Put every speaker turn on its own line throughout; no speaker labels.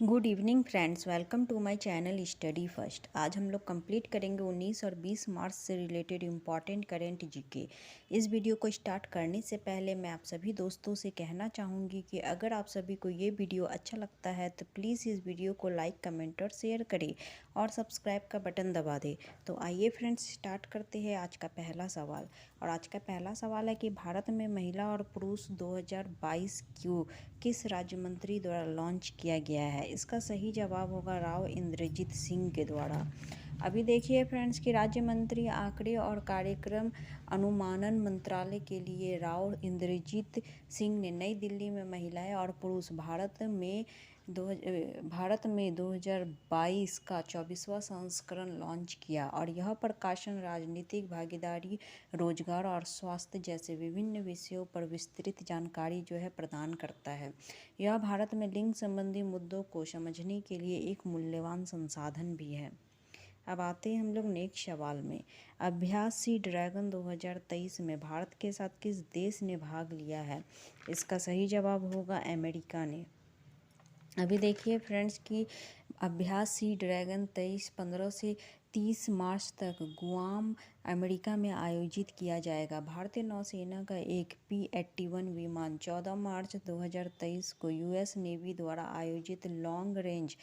Good evening friends, welcome to my channel study first. आज हम लोग कंप्लीट करेंगे 19 और 20 मार्च से रिलेटेड इम्पॉर्टेंट करेंट जीके। इस वीडियो को स्टार्ट करने से पहले मैं आप सभी दोस्तों से कहना चाहूँगी कि अगर आप सभी को ये वीडियो अच्छा लगता है तो प्लीज़ इस वीडियो को लाइक, कमेंट और शेयर करें और सब्सक्राइब का बटन दबा दें। तो आइए फ्रेंड्स, स्टार्ट करते हैं आज का पहला सवाल। और आज का पहला सवाल है कि भारत में महिला और पुरुष 2022 क्यों किस राज्य मंत्री द्वारा लॉन्च किया गया है। इसका सही जवाब होगा राव इंद्रजीत सिंह के द्वारा। अभी देखिए फ्रेंड्स कि राज्य मंत्री आंकड़े और कार्यक्रम अनुमानन मंत्रालय के लिए राव इंद्रजीत सिंह ने नई दिल्ली में महिलाएं और पुरुष भारत में 2022 का 24वां संस्करण लॉन्च किया। और यह प्रकाशन राजनीतिक भागीदारी, रोजगार और स्वास्थ्य जैसे विभिन्न विषयों पर विस्तृत जानकारी प्रदान करता है। यह भारत में लिंग संबंधी मुद्दों को समझने के लिए एक मूल्यवान संसाधन भी है। अब आते हैं हम लोग नेक्स्ट सवाल में। अभ्यास सी ड्रैगन 2023 में भारत के साथ किस देश ने भाग लिया है। इसका सही जवाब होगा अमेरिका ने। अभी देखिए फ्रेंड्स कि अभ्यास सी ड्रैगन 15 से 30 मार्च तक गुआम अमेरिका में आयोजित किया जाएगा। भारतीय नौसेना का एक P-81 विमान 14 मार्च 2023 को यूएस नेवी द्वारा आयोजित लॉन्ग रेंज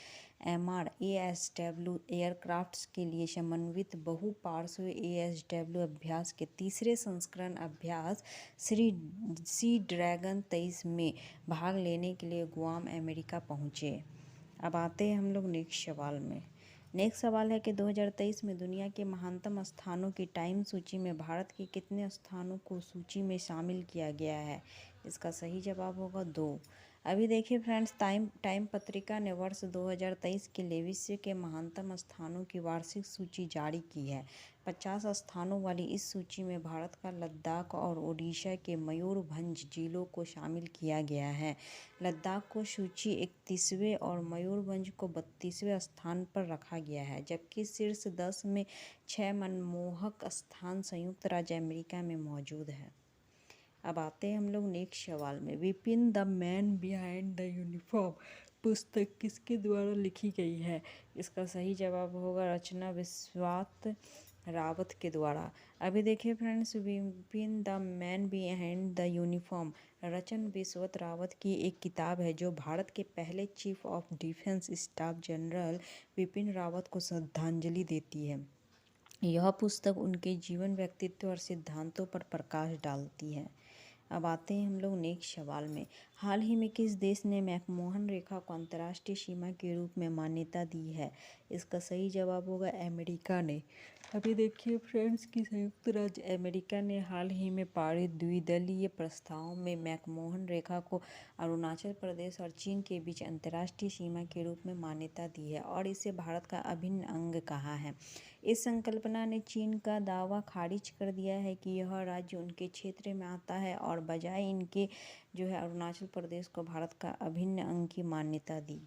MR-ASW एयरक्राफ्ट्स के लिए समन्वित बहुपार्श्व ASW अभ्यास के तीसरे संस्करण अभ्यास सी ड्रैगन 23 में भाग लेने के लिए गुआम अमेरिका पहुंचे। अब आते हैं हम लोग नेक्स्ट सवाल में। नेक्स्ट सवाल है कि 2023 में दुनिया के महानतम स्थानों की टाइम सूची में भारत के कितने स्थानों को सूची में शामिल किया गया है। इसका सही जवाब होगा 2। अभी देखिए फ्रेंड्स, टाइम पत्रिका ने वर्ष 2023 के लिए विश्व के महानतम स्थानों की वार्षिक सूची जारी की है। 50 स्थानों वाली इस सूची में भारत का लद्दाख और ओडिशा के मयूरभंज जिलों को शामिल किया गया है। लद्दाख को सूची 31वें और मयूरभंज को 32वें स्थान पर रखा गया है, जबकि शीर्ष 10 में 6 मनमोहक स्थान संयुक्त राज्य अमेरिका में मौजूद है। अब आते हैं हम लोग नेक्स्ट सवाल में। Vipin the man behind the uniform पुस्तक किसके द्वारा लिखी गई है। इसका सही जवाब होगा रचना विश्वास रावत के द्वारा। अभी देखिए friends, Vipin the man behind the uniform रचन विश्वत रावत की एक किताब है जो भारत के पहले chief of defence staff general Vipin Rawat को श्रद्धांजलि देती है। यह पुस्तक उनके जीवन, व्यक्तित्व और सिद्धांतों पर प्रकाश डालती है। अब आते हैं हम लोग नेक्स्ट सवाल में। हाल ही में किस देश ने मैकमोहन रेखा को अंतर्राष्ट्रीय सीमा के रूप में मान्यता दी है। इसका सही जवाब होगा अमेरिका ने। अभी देखिए फ्रेंड्स कि संयुक्त राज्य अमेरिका ने हाल ही में पारित द्विदलीय प्रस्ताव में मैकमोहन रेखा को अरुणाचल प्रदेश और चीन के बीच अंतर्राष्ट्रीय सीमा के रूप में मान्यता दी है और इसे भारत का अभिन्न अंग कहा है। इस संकल्पना ने चीन का दावा खारिज कर दिया है कि यह राज्य उनके क्षेत्र में आता है और बजाय इनके अरुणाचल प्रदेश को भारत का अभिन्न अंग की मान्यता दी।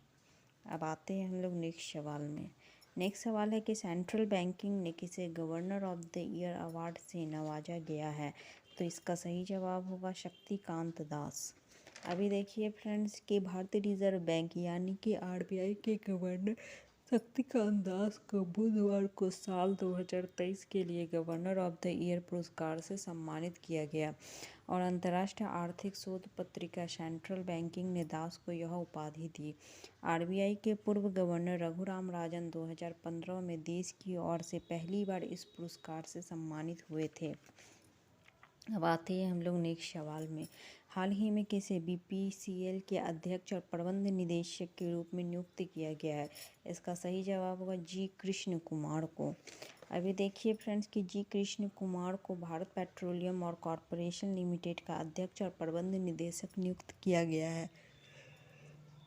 अब आते हैं हम लोग नेक्स्ट सवाल में। नेक्स्ट सवाल है कि सेंट्रल बैंकिंग ने किसे governor of the year award से नवाजा गया है। तो इसका सही जवाब होगा शक्तिकांत दास। अभी देखिए फ्रेंड्स कि भारतीय रिजर्व बैंक यानी कि RBI के गवर्नर शक्तिकांत दास को बुधवार को साल 2023 के लिए गवर्नर ऑफ द ईयर पुरस्कार से सम्मानित किया गया और अंतर्राष्ट्रीय आर्थिक शोध पत्रिका सेंट्रल बैंकिंग ने दास को यह उपाधि दी। RBI के पूर्व गवर्नर रघुराम राजन 2015 में देश की ओर से पहली बार इस पुरस्कार से सम्मानित हुए थे। अब आते हैं हम लोग नेक्स्ट सवाल में। हाल ही में किसे BPCL के अध्यक्ष और प्रबंध निदेशक के रूप में नियुक्त किया गया है। इसका सही जवाब होगा जी कृष्ण कुमार को। अभी देखिए फ्रेंड्स कि जी कृष्ण कुमार को भारत पेट्रोलियम और कॉरपोरेशन लिमिटेड का अध्यक्ष और प्रबंध निदेशक नियुक्त किया गया है।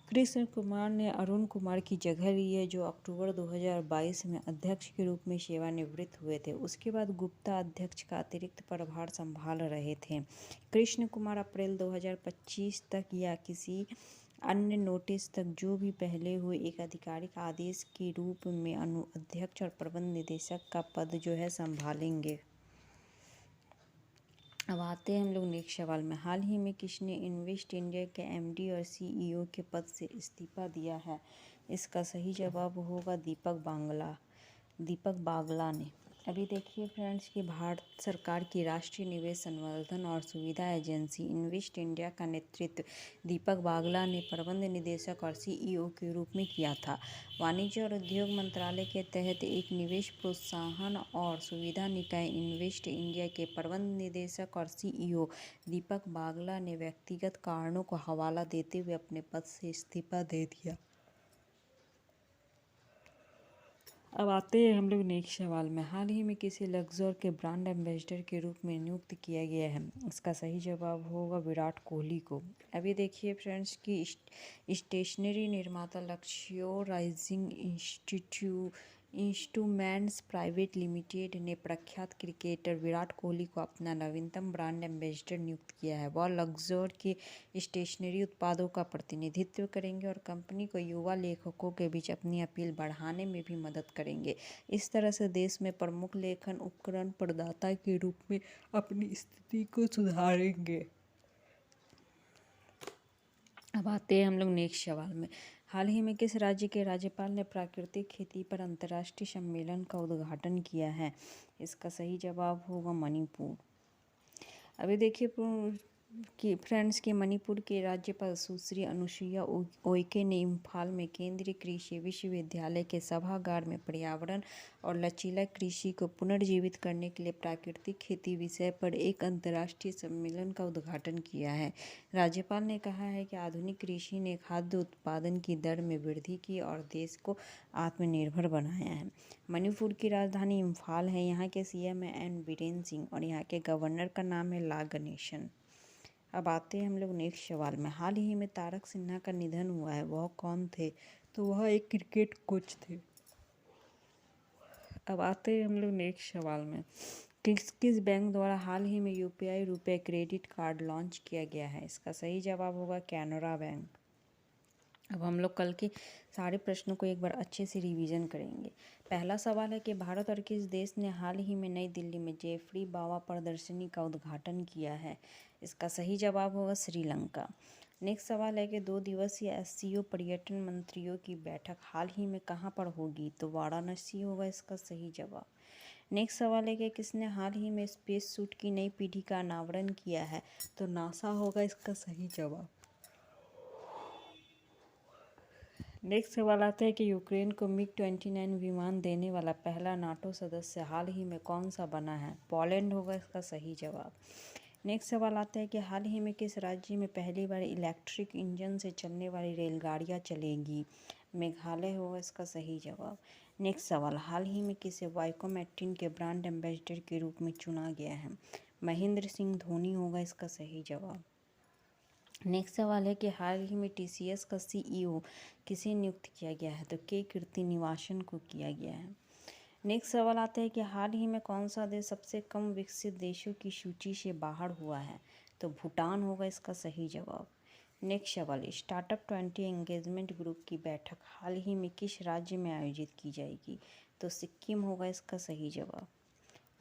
कृष्ण कुमार ने अरुण कुमार की जगह ली है जो अक्टूबर 2022 में अध्यक्ष के रूप में सेवानिवृत्त हुए थे। उसके बाद गुप्ता अध्यक्ष का अतिरिक्त प्रभार संभाल रहे थे। कृष्ण कुमार अप्रैल 2025 तक या किसी अन्य नोटिस तक जो भी पहले हुए एक आधिकारिक आदेश के रूप में अध्यक्ष और प्रबंध निदेशक का पद संभालेंगे। अब आते हैं हम लोग नेक्स्ट सवाल में। हाल ही में किसने इन्वेस्ट इंडिया के एमडी और सीईओ के पद से इस्तीफा दिया है? इसका सही जवाब होगा दीपक बागला ने। अभी देखिए फ्रेंड्स कि भारत सरकार की राष्ट्रीय निवेश संवर्धन और सुविधा एजेंसी इन्वेस्ट इंडिया का नेतृत्व दीपक बागला ने प्रबंध निदेशक और सीईओ के रूप में किया था। वाणिज्य और उद्योग मंत्रालय के तहत एक निवेश प्रोत्साहन और सुविधा निकाय इन्वेस्ट इंडिया के प्रबंध निदेशक और सीईओ दीपक बागला ने व्यक्तिगत कारणों को हवाला देते हुए अपने पद से इस्तीफा दे दिया। अब आते हैं हम लोग नेक्स्ट सवाल में। हाल ही में किसी लक्जर के ब्रांड एम्बेसडर के रूप में नियुक्त किया गया है? इसका सही जवाब होगा विराट कोहली को। अभी देखिए फ्रेंड्स कि स्टेशनरी निर्माता लक्ष्यो राइजिंग इंस्ट्रूमेंट्स प्राइवेट लिमिटेड ने प्रख्यात क्रिकेटर विराट कोहली को अपना नवीनतम ब्रांड एम्बेसडर नियुक्त किया है। वह लक्जर के स्टेशनरी उत्पादों का प्रतिनिधित्व करेंगे और कंपनी को युवा लेखकों के बीच अपनी अपील बढ़ाने में भी मदद करेंगे। इस तरह से देश में प्रमुख लेखन उपकरण प्रदाता के रूप में अपनी स्थिति को सुधारेंगे। अब आते हैं हम लोग नेक्स्ट सवाल में। हाल ही में किस राज्य के राज्यपाल ने प्राकृतिक खेती पर अंतर्राष्ट्रीय सम्मेलन का उद्घाटन किया है? इसका सही जवाब होगा मणिपुर। अभी देखिए कि फ्रेंड्स के मणिपुर के राज्यपाल सुश्री अनुसुईया उइके ने इम्फाल में केंद्रीय कृषि विश्वविद्यालय के सभागार में पर्यावरण और लचीला कृषि को पुनर्जीवित करने के लिए प्राकृतिक खेती विषय पर एक अंतर्राष्ट्रीय सम्मेलन का उद्घाटन किया है। राज्यपाल ने कहा है कि आधुनिक कृषि ने खाद्य उत्पादन की दर में वृद्धि की और देश को आत्मनिर्भर बनाया है। मणिपुर की राजधानी इम्फाल है। यहाँ के सीएम है एन बीरेन सिंह और यहाँ के गवर्नर का नाम है ला गणेशन। अब आते हैं हम लोग नेक्स्ट सवाल में। हाल ही में तारक सिन्हा का निधन हुआ है, वह कौन थे? तो वह एक क्रिकेट कोच थे। अब आते हैं हम लोग नेक्स्ट सवाल में। किस बैंक द्वारा हाल ही में यूपीआई रुपए क्रेडिट कार्ड लॉन्च किया गया है? इसका सही जवाब होगा कैनरा बैंक। अब हम लोग कल के सारे प्रश्नों को एक बार अच्छे से रिवीजन करेंगे। पहला सवाल है कि भारत और किस देश ने हाल ही में नई दिल्ली में जेफरी बावा प्रदर्शनी का उद्घाटन किया है? इसका सही जवाब होगा श्रीलंका। नेक्स्ट सवाल है कि 2 दिवसीय एससीओ पर्यटन मंत्रियों की बैठक हाल ही में कहाँ पर होगी? तो वाराणसी होगा इसका सही जवाब। नेक्स्ट सवाल है कि किसने हाल ही में स्पेस सूट की नई पीढ़ी का अनावरण किया है? तो नासा होगा इसका सही जवाब। नेक्स्ट सवाल आता है कि यूक्रेन को मिग-29 विमान देने वाला पहला नाटो सदस्य हाल ही में कौन सा बना है? पोलैंड होगा इसका सही जवाब। नेक्स्ट सवाल आता है कि हाल ही में किस राज्य में पहली बार इलेक्ट्रिक इंजन से चलने वाली रेलगाड़ियाँ चलेंगी? मेघालय होगा इसका सही जवाब। नेक्स्ट सवाल, हाल ही में किसे वाइकोम एटीन के ब्रांड एम्बेसडर के रूप में चुना गया है? महेंद्र सिंह धोनी होगा इसका सही जवाब। नेक्स्ट सवाल है कि हाल ही में टीसीएस का सीईओ किसे नियुक्त किया गया है? तो के कीर्तिनिवासन को किया गया है। नेक्स्ट सवाल आता है कि हाल ही में कौन सा देश सबसे कम विकसित देशों की सूची से बाहर हुआ है? तो भूटान होगा इसका सही जवाब। नेक्स्ट सवाल, स्टार्टअप 20 एंगेजमेंट ग्रुप की बैठक हाल ही में किस राज्य में आयोजित की जाएगी? तो सिक्किम होगा इसका सही जवाब।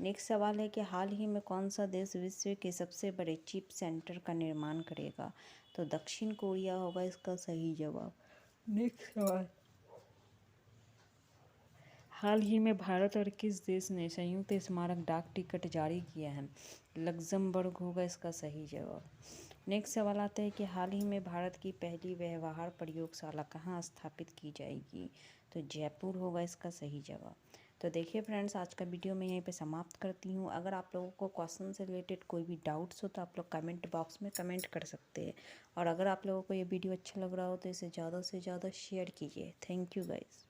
नेक्स्ट सवाल है कि हाल ही में कौन सा देश विश्व के सबसे बड़े चिप सेंटर का निर्माण करेगा? तो दक्षिण कोरिया होगा इसका सही जवाब। नेक्स्ट सवाल, हाल ही में भारत और किस देश ने संयुक्त स्मारक डाक टिकट जारी किया है? लग्जमबर्ग होगा इसका सही जवाब। नेक्स्ट सवाल आता है कि हाल ही में भारत की पहली व्यवहार प्रयोगशाला कहाँ स्थापित की जाएगी? तो जयपुर होगा इसका सही जवाब। तो देखिए फ्रेंड्स, आज का वीडियो मैं यहीं पे समाप्त करती हूँ। अगर आप लोगों को क्वेश्चन से रिलेटेड कोई भी डाउट्स हो तो आप लोग कमेंट बॉक्स में कमेंट कर सकते हैं। और अगर आप लोगों को ये वीडियो अच्छा लग रहा हो तो इसे ज़्यादा से ज़्यादा शेयर कीजिए। Thank you guys.